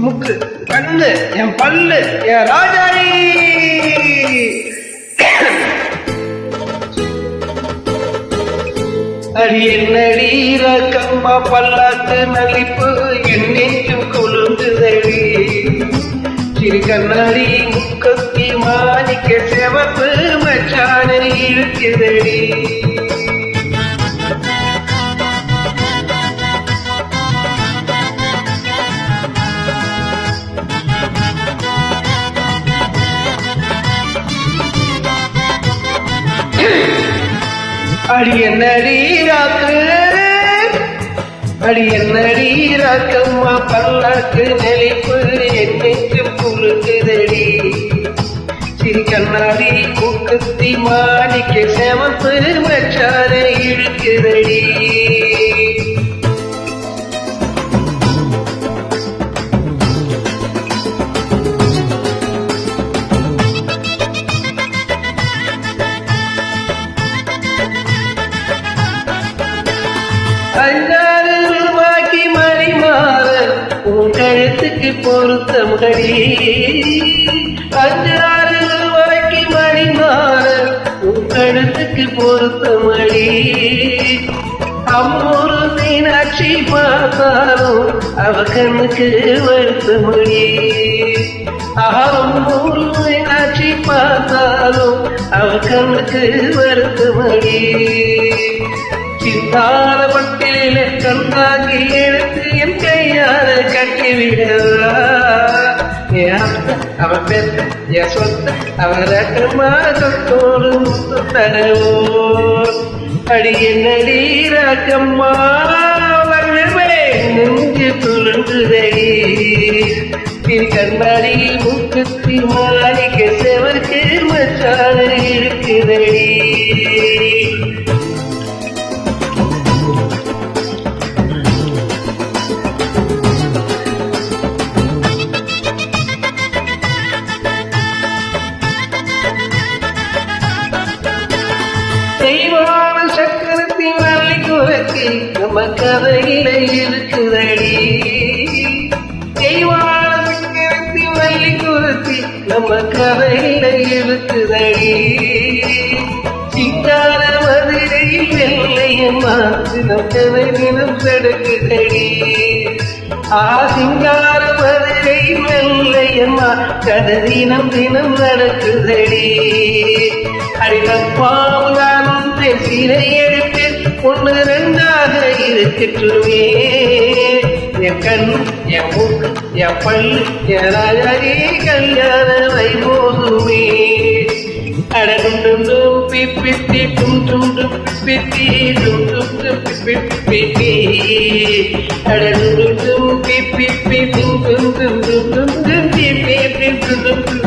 முக்கு கண்ணு என் பல்லு என் ராஜாடி அடி என்னடி ரக்கம்மா பல்லாக்கு நலிப்பு என்னைக்கும் கொழுந்துதடி சிறு கண்ணாடி முக்கத்தி மாணிக்க செவப்பு மச்சான இருக்குதடி அடி என்னடி ராக்கம்மா பல்லாக்கு நெளிப்பு என்னைக்கு புழுக்குதடி சிறு கண்ணாடி குக்கத்தி மாணிக்க செவப்பு மச்சான இழுக்குதடி ரூபாய்க்கு மணி மாற உன் கழுத்துக்கு பொருத்தமுடி 5-6 ரூபாய்க்கு மணி மாற உன் கழுத்துக்கு பொருத்தமடி அம்மூரு மீனாட்சி பார்த்தாலும் அவ கண்ணுக்கு வருத்தமடி அம்மூரு மீனாட்சி பார்த்தாலும் அவ கண்ணுக்கு வருத்தமடி சிந்தார பட்டியல கண்ணாங்கி எடுத்து என் கையால கட்டிவிடவா அவன் பெத்த என் சொத்த அவன் ரக்கமா சொத்தோடு முத்து தடவோ அடி என்னடி ராக்கம்மா வல்லவே நெஞ்சு துளுங்குதடி திரு கண்ணாடி முக்குத்தி மாணிக்க செவருக்கு மச்சான இருக்குதடி தெய்வான சக்கரத்தின் வள்ளி குரத்தி நம்ம கதையில இருக்குதடி தெய்வான சக்கரத்தின் வள்ளி குரத்தி நம்ம கதையில இருக்குதடி சிங்கார மதுரையில் வெள்ளையம்மா தினம் கதை தினம் தடுக்குதடி சிங்கார மதுரையில் வெள்ளையம்மா கதை தினம் தினம் நடக்குதடி அடிப்பாவுதானும் சிறை எடுத்து 1-2 இருக்கட்டுமே என் கண் என் மூக்கு என் பல்லு என் ராஜாரி கல்யாண வைபோகுமே அடகுண்டும் பிப்பித்தி டும் டும் டும் பித்தி டும் டும் டும் பிப்பி அடகுண்டும் பிப்பி டும் டும் டும் டும் டும் டும் பிப்பி டும் டும்